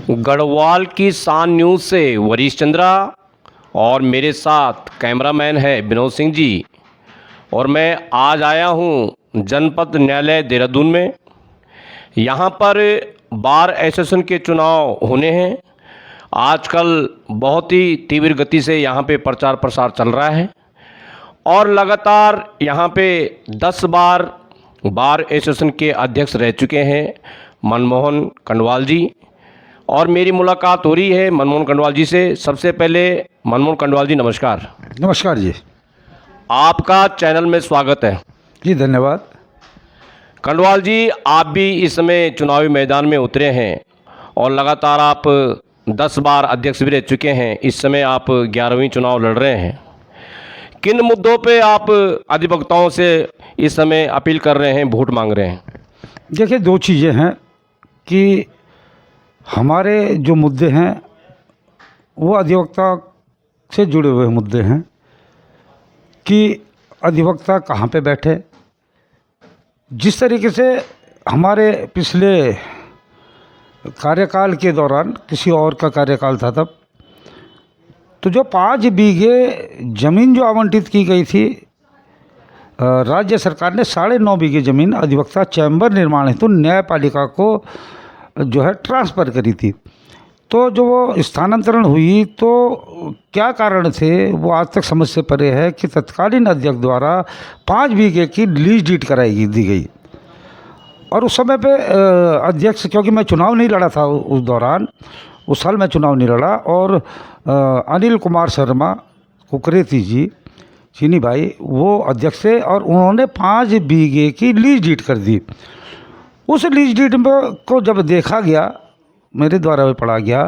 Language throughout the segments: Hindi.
गढ़वाल की शान न्यूज़ से वरीश चंद्रा और मेरे साथ कैमरामैन है विनोद सिंह जी। और मैं आज आया हूँ जनपद न्यायालय देहरादून में। यहाँ पर बार एसोसिएशन के चुनाव होने हैं। आजकल बहुत ही तीव्र गति से यहाँ पे प्रचार प्रसार चल रहा है और लगातार यहाँ पे 10 बार बार एसोसिएशन के अध्यक्ष रह चुके हैं मनमोहन कंडवाल जी। और मेरी मुलाकात हो रही है मनमोहन कंडवाल जी से। सबसे पहले मनमोहन कंडवाल जी नमस्कार। नमस्कार जी। आपका चैनल में स्वागत है जी धन्यवाद। कंडवाल जी, आप भी इस समय चुनावी मैदान में उतरे हैं और लगातार आप 10 बार अध्यक्ष भी रह चुके हैं। इस समय आप 11वीं चुनाव लड़ रहे हैं। किन मुद्दों पे आप अधिवक्ताओं से इस समय अपील कर रहे हैं, वोट मांग रहे हैं? देखिए, दो चीज़ें हैं कि हमारे जो मुद्दे हैं वो अधिवक्ता से जुड़े हुए मुद्दे हैं कि अधिवक्ता कहाँ पे बैठे। जिस तरीके से हमारे पिछले कार्यकाल के दौरान किसी और का कार्यकाल था तब तो जो 5 बीघे ज़मीन जो आवंटित की गई थी, राज्य सरकार ने 9.5 बीघे ज़मीन अधिवक्ता चैम्बर निर्माण हेतु न्यायपालिका को जो है ट्रांसफ़र करी थी। तो जो वो स्थानांतरण हुई तो क्या कारण थे वो आज तक समझ से परे है कि तत्कालीन अध्यक्ष द्वारा 5 बीघे की लीज डीड दी गई। और उस समय पे अध्यक्ष, क्योंकि मैं चुनाव नहीं लड़ा था उस दौरान, उस साल मैं चुनाव नहीं लड़ा, और अनिल कुमार शर्मा कुकरेती जी चीनी भाई वो अध्यक्ष थे और उन्होंने 5 बीघे की लीज डीड कर दी। उस लीज डीड को जब देखा गया, मेरे द्वारा भी पढ़ा गया,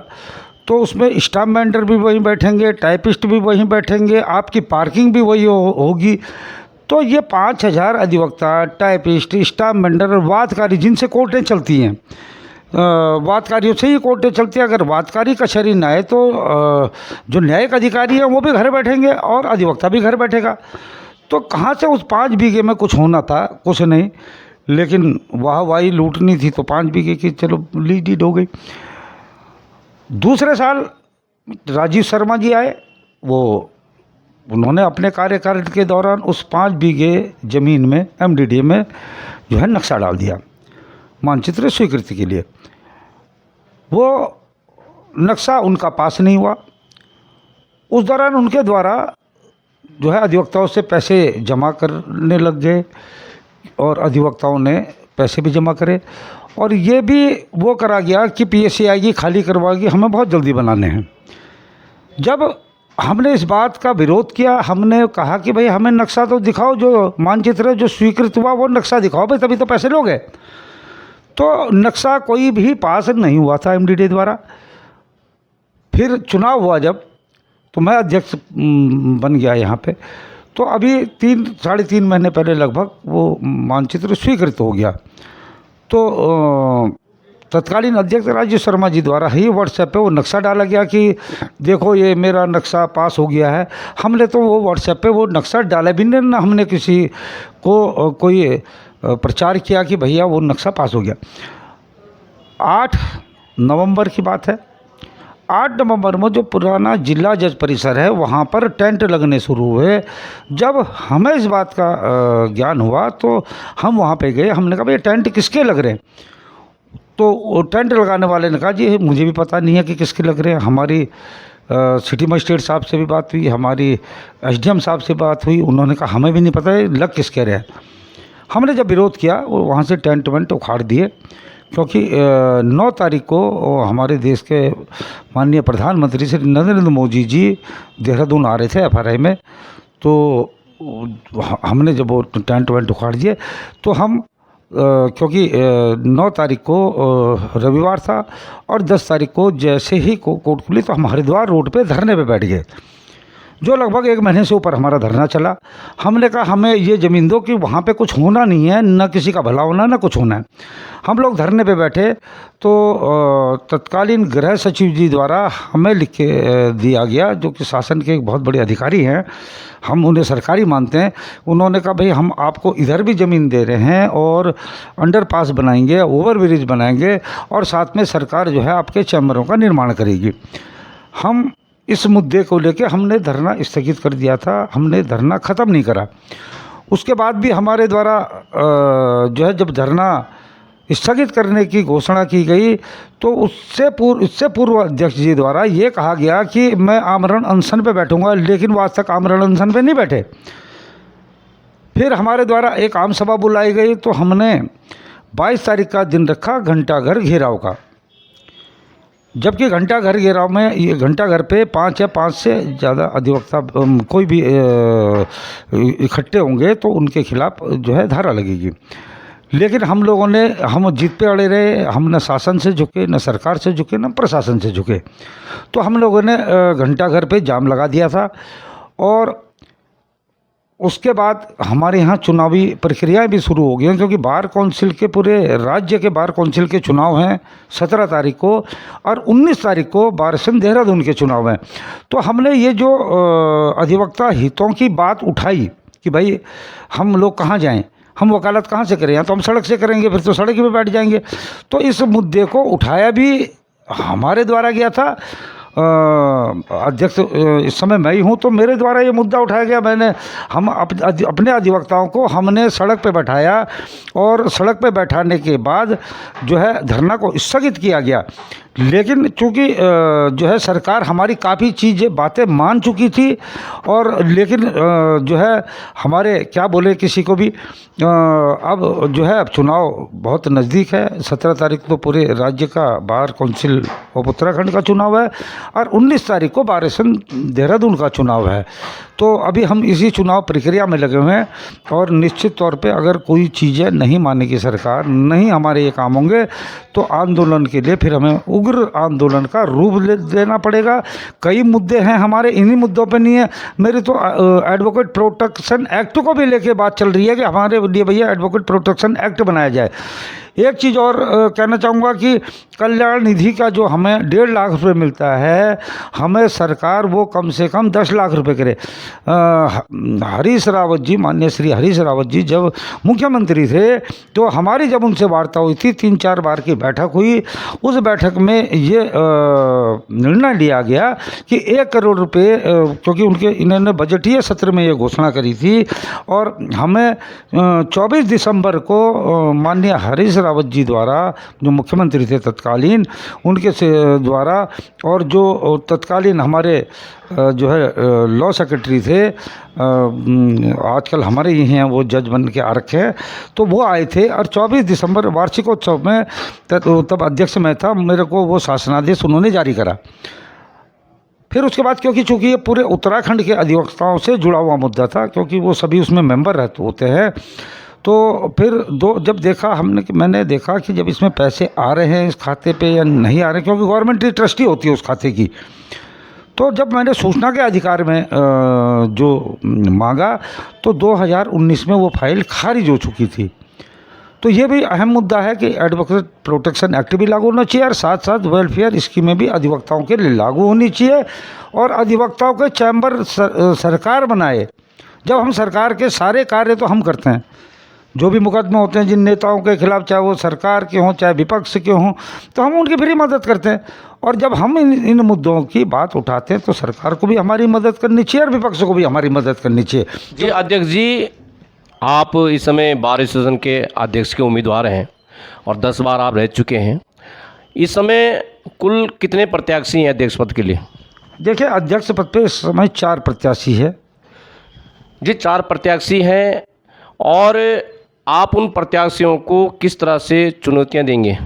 तो उसमें स्टाम्प मेंबर भी वहीं बैठेंगे, टाइपिस्ट भी वहीं बैठेंगे, आपकी पार्किंग भी वही होगी। तो ये 5000 अधिवक्ता, टाइपिस्ट, स्टाम्प मेंबर और वादकारी, जिनसे कोर्टें चलती हैं, वादकारियों से ही कोर्टें चलती हैं। अगर वादकारी कचहरी ना है तो जो न्यायिक अधिकारी हैं वो भी घर बैठेंगे और अधिवक्ता भी घर बैठेगा। तो कहाँ से उस 5 बीघे में कुछ होना था? कुछ नहीं, लेकिन वाहवाही लूटनी थी तो 5 बीघे की चलो लीज डीड हो गई। दूसरे साल राजीव शर्मा जी आए, उन्होंने अपने कार्यकाल के दौरान उस 5 बीघे ज़मीन में एमडीडीए में जो है नक्शा डाल दिया मानचित्र स्वीकृति के लिए। वो नक्शा उनका पास नहीं हुआ। उस दौरान उनके द्वारा जो है अधिवक्ताओं से पैसे जमा करने लग गए और अधिवक्ताओं ने पैसे भी जमा करे और ये भी वो करा गया कि पीएससी आएगी, खाली करवाएगी, हमें बहुत जल्दी बनाने हैं। जब हमने इस बात का विरोध किया, हमने कहा कि भाई हमें नक्शा तो दिखाओ, जो मानचित्र जो स्वीकृत हुआ वो नक्शा दिखाओ भाई, तभी तो पैसे लोगे। तो नक्शा कोई भी पास नहीं हुआ था एमडीडीए द्वारा। फिर चुनाव हुआ जब, तो मैं अध्यक्ष बन गया यहाँ पे। तो अभी 3-3.5 महीने पहले लगभग वो मानचित्र स्वीकृत हो गया। तो तत्कालीन अध्यक्ष राजीव शर्मा जी द्वारा ही व्हाट्सएप पे वो नक्शा डाला गया कि देखो ये मेरा नक्शा पास हो गया है। हमने तो वो व्हाट्सएप पे वो नक्शा डाला भी नहीं, ना हमने किसी को कोई प्रचार किया कि भैया वो नक्शा पास हो गया। 8 नवंबर की बात है। 8 नवंबर में जो पुराना जिला जज परिसर है वहाँ पर टेंट लगने शुरू हुए। जब हमें इस बात का ज्ञान हुआ तो हम वहाँ पे गए। हमने कहा भाई टेंट किसके लग रहे हैं? तो वो टेंट लगाने वाले ने कहा जी मुझे भी पता नहीं है कि किसके लग रहे हैं। हमारी सिटी मजिस्ट्रेट साहब से भी बात हुई, हमारी एसडीएम साहब से बात हुई, उन्होंने कहा हमें भी नहीं पता है लग किसके रहे हैं। हमने जब विरोध किया वो वहाँ से टेंट वेंट उखाड़ दिए, क्योंकि 9 तारीख को हमारे देश के माननीय प्रधानमंत्री श्री नरेंद्र मोदी जी देहरादून आ रहे थे एफआरआई में। तो हमने जब वो टेंट वेंट उखाड़ दिए तो हम क्योंकि 9 तारीख को रविवार था और 10 तारीख को जैसे ही कोर्ट खुली तो हम हरिद्वार रोड पे धरने पे बैठ गए। जो लगभग 1 महीने से ऊपर हमारा धरना चला। हमने कहा हमें ये ज़मीन दो कि वहाँ पे कुछ होना नहीं है, न किसी का भला होना न कुछ होना है। हम लोग धरने पे बैठे तो तत्कालीन गृह सचिव जी द्वारा हमें लिख के दिया गया, जो कि शासन के एक बहुत बड़े अधिकारी हैं, हम उन्हें सरकारी मानते हैं। उन्होंने कहा भाई हम आपको इधर भी ज़मीन दे रहे हैं और अंडरपास बनाएंगे, ओवर ब्रिज बनाएंगे और साथ में सरकार जो है आपके चैम्बरों का निर्माण करेगी। हम इस मुद्दे को लेके हमने धरना स्थगित कर दिया था, हमने धरना ख़त्म नहीं करा। उसके बाद भी हमारे द्वारा जो है जब धरना स्थगित करने की घोषणा की गई तो इससे पूर्व अध्यक्ष जी द्वारा ये कहा गया कि मैं आमरण अनशन पे बैठूंगा, लेकिन वो आज तक आमरण अनशन पे नहीं बैठे। फिर हमारे द्वारा एक आम सभा बुलाई गई तो हमने 22 तारीख का दिन रखा घंटाघर घेराव का, जबकि घंटाघर घेराव में ये घंटाघर पे 5 या 5 से ज़्यादा अधिवक्ता कोई भी इकट्ठे होंगे तो उनके खिलाफ जो है धारा लगेगी। लेकिन हम जीत पे अड़े रहे, हम न शासन से झुके, न सरकार से झुके, न प्रशासन से झुके। तो हम लोगों ने घंटाघर पे जाम लगा दिया था और उसके बाद हमारे यहाँ चुनावी प्रक्रियाएं भी शुरू हो गई हैं, क्योंकि बार काउंसिल के पूरे राज्य के बार काउंसिल के चुनाव हैं 17 तारीख को और 19 तारीख को बार संघ देहरादून के चुनाव हैं। तो हमने ये जो अधिवक्ता हितों की बात उठाई कि भाई हम लोग कहाँ जाएं, हम वकालत कहाँ से करें, या तो हम सड़क से करेंगे, फिर तो सड़क पे बैठ जाएंगे। तो इस मुद्दे को उठाया भी हमारे द्वारा गया था। अध्यक्ष इस समय मैं ही हूँ, तो मेरे द्वारा ये मुद्दा उठाया गया। हम अपने अधिवक्ताओं को हमने सड़क पे बैठाया और सड़क पे बैठाने के बाद जो है धरना को स्थगित किया गया। लेकिन चूँकि जो है सरकार हमारी काफ़ी चीज़ें बातें मान चुकी थी और लेकिन जो है हमारे क्या बोले किसी को भी अब जो है अब चुनाव बहुत नज़दीक है। 17 तारीख तो पूरे राज्य का बार काउंसिल ऑफ उत्तराखंड का चुनाव है और 19 तारीख को बार संघ देहरादून का चुनाव है। तो अभी हम इसी चुनाव प्रक्रिया में लगे हुए हैं और निश्चित तौर पे अगर कोई चीज़ें नहीं मानेगी सरकार, नहीं हमारे ये काम होंगे, तो आंदोलन के लिए फिर हमें उग्र आंदोलन का रूप देना पड़ेगा। कई मुद्दे हैं हमारे, इन्हीं मुद्दों पे नहीं है। मेरी तो एडवोकेट प्रोटेक्शन एक्ट को भी लेके बात चल रही है कि हमारे लिए भैया एडवोकेट प्रोटेक्शन एक्ट बनाया जाए। एक चीज़ और कहना चाहूँगा कि कल्याण निधि का जो हमें 1.5 लाख रुपए मिलता है, हमें सरकार वो कम से कम 10 लाख रुपए करे। हरीश रावत जी, माननीय श्री हरीश रावत जी जब मुख्यमंत्री थे तो हमारी जब उनसे वार्ता हुई थी, 3-4 बार की बैठक हुई। उस बैठक में ये निर्णय लिया गया कि 1 करोड़ रुपये, क्योंकि इन्होंने बजटीय सत्र में ये घोषणा करी थी और हमें 24 दिसंबर को माननीय हरीश रावत जी द्वारा, जो मुख्यमंत्री थे तत्कालीन, उनके से द्वारा और जो तत्कालीन हमारे जो है लॉ सेक्रेटरी थे, आजकल हमारे ही हैं, वो जज बन के आ रखे हैं, तो वो आए थे और 24 दिसंबर वार्षिकोत्सव में तब अध्यक्ष मैं था, मेरे को वो शासनादेश उन्होंने जारी करा। फिर उसके बाद क्योंकि चूँकि ये पूरे उत्तराखंड के अधिवक्ताओं से जुड़ा हुआ मुद्दा था, क्योंकि वो सभी उसमें मेंबर होते हैं, तो फिर जब देखा मैंने देखा कि जब इसमें पैसे आ रहे हैं इस खाते पे या नहीं आ रहे, क्योंकि गवर्नमेंट की ट्रस्टी होती है उस खाते की, तो जब मैंने सूचना के अधिकार में जो मांगा तो 2019 में वो फाइल खारिज हो चुकी थी। तो ये भी अहम मुद्दा है कि एडवोकेट प्रोटेक्शन एक्ट भी लागू होना चाहिए और साथ साथ वेलफेयर स्कीमें भी अधिवक्ताओं के लिए लागू होनी चाहिए और अधिवक्ताओं के चैम्बर सरकार बनाए। जब हम सरकार के सारे कार्य तो हम करते हैं, जो भी मुकदमे होते हैं जिन नेताओं के खिलाफ, चाहे वो सरकार के हों चाहे विपक्ष के हों, तो हम उनकी फ्री मदद करते हैं। और जब हम इन मुद्दों की बात उठाते हैं तो सरकार को भी हमारी मदद करनी चाहिए और विपक्ष को भी हमारी मदद करनी चाहिए। जी अध्यक्ष जी, आप इस समय बार एसोसिएशन के अध्यक्ष के उम्मीदवार हैं और 10 बार आप रह चुके हैं। इस समय कुल कितने प्रत्याशी हैं अध्यक्ष पद के लिए? देखिए, अध्यक्ष पद पे इस समय 4 प्रत्याशी है जी। 4 प्रत्याशी हैं और आप उन प्रत्याशियों को किस तरह से चुनौतियां देंगे?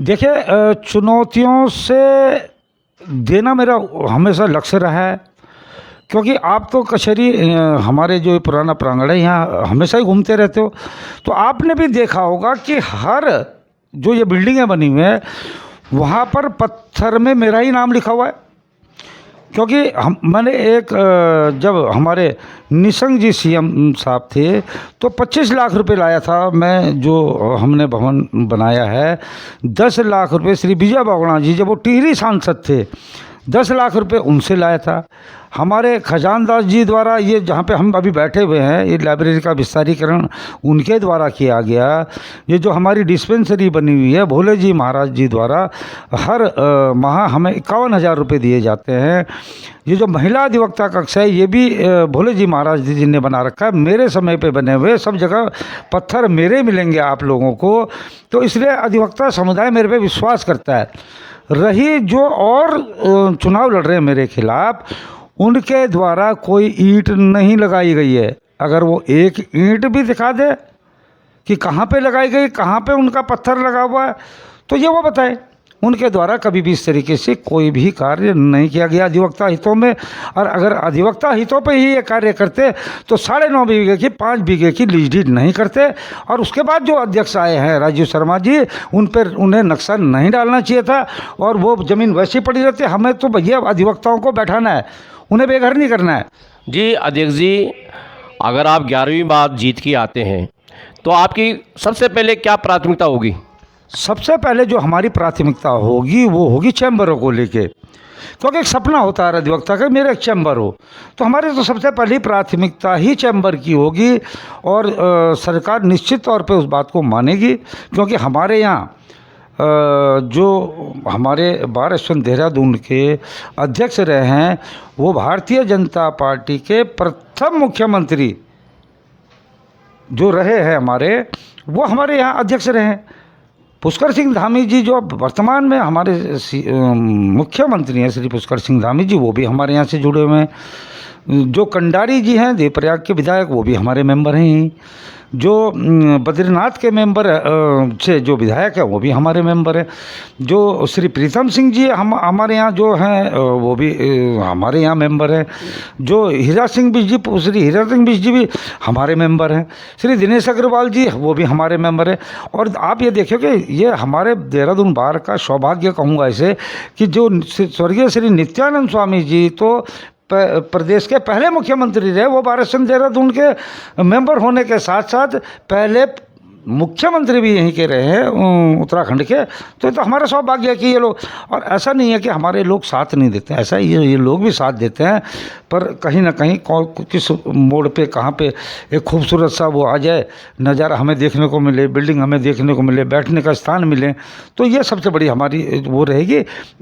देखिए, चुनौतियों से देना मेरा हमेशा लक्ष्य रहा है, क्योंकि आप तो कचहरी हमारे जो पुराना प्रांगण है यहाँ हमेशा ही घूमते रहते हो, तो आपने भी देखा होगा कि हर जो ये बिल्डिंगें बनी हुई हैं वहाँ पर पत्थर में मेरा ही नाम लिखा हुआ है। क्योंकि मैंने जब हमारे निशंक जी सीएम साहब थे तो 25 लाख रुपए लाया था मैं, जो हमने भवन बनाया है। 10 लाख रुपए श्री विजय बहुगुणा जी, जब वो टिहरी सांसद थे, 10 लाख रुपए उनसे लाया था। हमारे खजानदास जी द्वारा, ये जहाँ पे हम अभी बैठे हुए हैं, ये लाइब्रेरी का विस्तारीकरण उनके द्वारा किया गया। ये जो हमारी डिस्पेंसरी बनी हुई है, भोले जी महाराज जी द्वारा हर माह हमें 51,000 रुपये दिए जाते हैं। ये जो महिला अधिवक्ता कक्ष है, ये भी भोले जी महाराज जी ने बना रखा है, मेरे समय पे बने हुए। सब जगह पत्थर मेरे मिलेंगे आप लोगों को। तो इसलिए अधिवक्ता समुदाय मेरे पे विश्वास करता है। रही जो और चुनाव लड़ रहे हैं मेरे खिलाफ, उनके द्वारा कोई ईंट नहीं लगाई गई है। अगर वो एक ईंट भी दिखा दे कि कहाँ पे लगाई गई, कहाँ पे उनका पत्थर लगा हुआ है, तो ये वो बताए। उनके द्वारा कभी भी इस तरीके से कोई भी कार्य नहीं किया गया अधिवक्ता हितों में। और अगर अधिवक्ता हितों पे ही ये कार्य करते तो 9.5 बीघे की 5 बीघे की लीज डीड नहीं करते। और उसके बाद जो अध्यक्ष आए हैं राजीव शर्मा जी, उन पर उन्हें नक्शा नहीं डालना चाहिए था और वो ज़मीन वैसी पड़ी रहती। हमें तो भैया अधिवक्ताओं को बैठाना है, उन्हें बेघर नहीं करना है। जी अध्यक्ष जी, अगर आप 11वीं बार जीत के आते हैं तो आपकी सबसे पहले क्या प्राथमिकता होगी? सबसे पहले जो हमारी प्राथमिकता होगी वो होगी चैम्बरों को लेके, क्योंकि एक सपना होता है अधिवक्ता का, मेरा एक चैम्बर हो। तो हमारी तो सबसे पहली प्राथमिकता ही चैम्बर की होगी। और सरकार निश्चित तौर पे उस बात को मानेगी, क्योंकि हमारे यहाँ जो हमारे बार एसोसिएशन देहरादून के अध्यक्ष रहे हैं, वो भारतीय जनता पार्टी के प्रथम मुख्यमंत्री जो रहे हैं हमारे, वो हमारे यहाँ अध्यक्ष रहे हैं। पुष्कर सिंह धामी जी जो वर्तमान में हमारे मुख्यमंत्री हैं, श्री पुष्कर सिंह धामी जी, वो भी हमारे यहाँ से जुड़े हुए हैं। जो कंडारी जी हैं देवप्रयाग के विधायक, वो भी हमारे मेंबर हैं ही। जो बद्रीनाथ के मेंबर से जो विधायक है, वो भी हमारे मेंबर हैं। जो श्री प्रीतम सिंह जी हमारे यहाँ जो हैं, वो भी हमारे यहाँ मेंबर हैं। जो हीरा सिंह बिश जी, श्री हीरा सिंह बिश जी भी हमारे मेंबर हैं। श्री दिनेश अग्रवाल जी, वो भी हमारे मेंबर हैं। और आप ये देखिए कि ये हमारे देहरादून बार का सौभाग्य कहूँगा इसे, कि जो स्वर्गीय श्री नित्यानंद स्वामी जी तो प्रदेश के पहले मुख्यमंत्री रहे। वो बार एसोसिएशन देहरादून के मेंबर होने के साथ साथ पहले मुख्यमंत्री भी यहीं के रहे हैं, उत्तराखंड के। तो ये तो हमारा सौभाग्य है कि ये लोग, और ऐसा नहीं है कि हमारे लोग साथ नहीं देते हैं, ऐसा ये लोग भी साथ देते हैं। पर कहीं ना कहीं किस मोड़ पे कहाँ पे एक खूबसूरत सा वो आ जाए, नज़ारा हमें देखने को मिले, बिल्डिंग हमें देखने को मिले, बैठने का स्थान मिले, तो ये सबसे बड़ी हमारी वो रहेगी।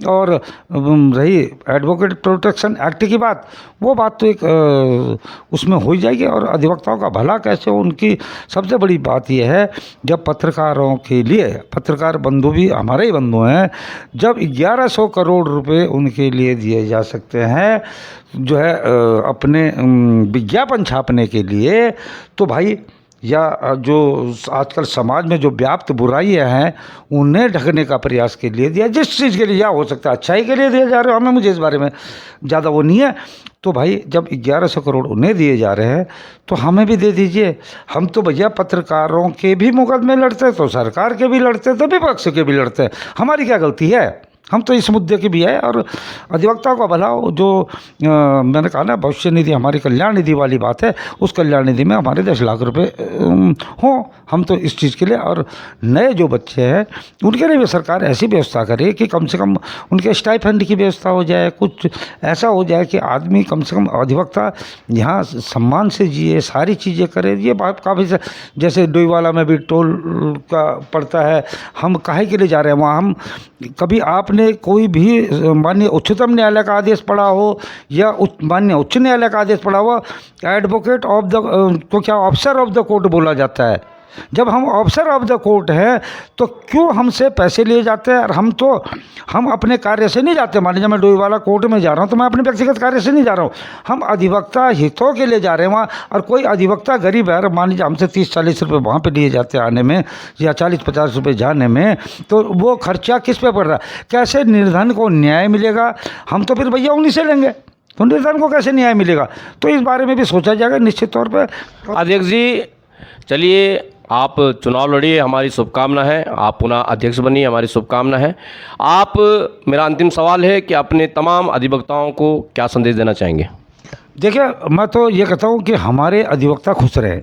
और रही एडवोकेट प्रोटेक्शन एक्ट की बात, वो बात तो एक उसमें हो ही जाएगी। और अधिवक्ताओं का भला कैसे हो, उनकी सबसे बड़ी बात यह है, जब पत्रकारों के लिए, पत्रकार बंधु भी हमारे ही बंधु हैं, जब 1100 करोड़ रुपए उनके लिए दिए जा सकते हैं जो है अपने विज्ञापन छापने के लिए, तो भाई, या जो आजकल समाज में जो व्याप्त बुराइयां हैं उन्हें ढकने का प्रयास के लिए दिया, जिस चीज़ के लिए या हो सकता है अच्छाई के लिए दिए जा रहे हो, हमें मुझे इस बारे में ज़्यादा वो नहीं है। तो भाई जब 1100 करोड़ उन्हें दिए जा रहे हैं तो हमें भी दे दीजिए। हम तो भैया पत्रकारों के भी मुकदमे लड़ते हैं, तो सरकार के भी लड़ते हैं, तो विपक्ष के भी लड़ते हैं। हमारी क्या गलती है? हम तो इस मुद्दे की भी है। और अधिवक्ता का भला, जो मैंने कहा ना, भविष्य निधि हमारी कल्याण निधि वाली बात है, उस कल्याण निधि में हमारे 10 लाख रुपए हों, हम तो इस चीज़ के लिए। और नए जो बच्चे हैं उनके लिए भी सरकार ऐसी व्यवस्था करे कि कम से कम उनके स्टाइपेंड की व्यवस्था हो जाए, कुछ ऐसा हो जाए कि आदमी कम से कम अधिवक्ता यहाँ सम्मान से जिए, सारी चीज़ें करे। ये बात काफ़ी, जैसे डोईवाला में भी टोल का पड़ता है, हम काहे के लिए जा रहे हैं वहाँ? हम कभी आपने कोई भी माननीय उच्चतम न्यायालय का आदेश पढ़ा हो या माननीय उच्च न्यायालय का आदेश पढ़ा हो, एडवोकेट ऑफ द तो क्या ऑफिसर ऑफ द कोर्ट बोला जाता है। जब हम ऑफिसर ऑफ द कोर्ट हैं तो क्यों हमसे पैसे लिए जाते हैं? और हम अपने कार्य से नहीं जाते। मान लीजिए मैं डोईवाला कोर्ट में जा रहा हूँ तो मैं अपने व्यक्तिगत कार्य से नहीं जा रहा हूँ, हम अधिवक्ता हितों के लिए जा रहे हैं वहाँ। और कोई अधिवक्ता गरीब है, मान लीजिए हमसे 30-40 रुपये वहाँ पे लिए जाते हैं आने में, या 40-50 रुपये जाने में, तो वो खर्चा किस पे पड़ रहा है? कैसे निर्धन को न्याय मिलेगा? हम तो फिर भैया उन्हीं से लेंगे, तो निर्धन को कैसे न्याय मिलेगा? तो इस बारे में भी सोचा जाएगा निश्चित तौर पर। अध्यक्ष जी, चलिए आप चुनाव लड़िए, हमारी शुभकामना है। आप पुनः अध्यक्ष बनिए, हमारी शुभकामना है। आप, मेरा अंतिम सवाल है कि अपने तमाम अधिवक्ताओं को क्या संदेश देना चाहेंगे? देखिए, मैं तो ये कहता हूँ कि हमारे अधिवक्ता खुश रहे,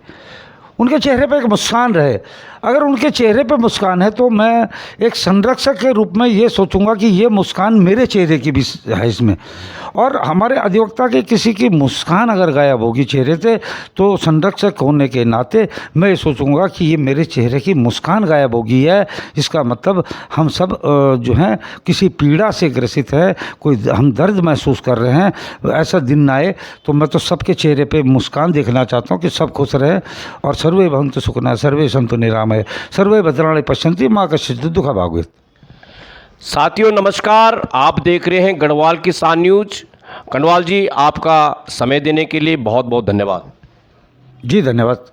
उनके चेहरे पे एक मुस्कान रहे। अगर उनके चेहरे पे मुस्कान है तो मैं एक संरक्षक के रूप में ये सोचूंगा कि ये मुस्कान मेरे चेहरे की भी है इसमें। और हमारे अधिवक्ता के किसी की मुस्कान अगर गायब होगी चेहरे से, तो संरक्षक होने के नाते मैं ये सोचूंगा कि ये मेरे चेहरे की मुस्कान गायब हो गई है। इसका मतलब हम सब जो हैं किसी पीड़ा से ग्रसित है, कोई हम दर्द महसूस कर रहे हैं। ऐसा दिन ना आए, तो मैं तो सबके चेहरे पे मुस्कान देखना चाहता हूँ कि सब खुश रहें। और सर्वे भवन्तु सुखिनः, सर्वे सन्तु निरामय, सर्वे भद्राणि पश्यन्ति, मा कश्चित् दुःखं भाग्येत्। साथियों नमस्कार, आप देख रहे हैं गढ़वाल किसान न्यूज। गढ़वाल जी, आपका समय देने के लिए बहुत बहुत धन्यवाद। जी धन्यवाद।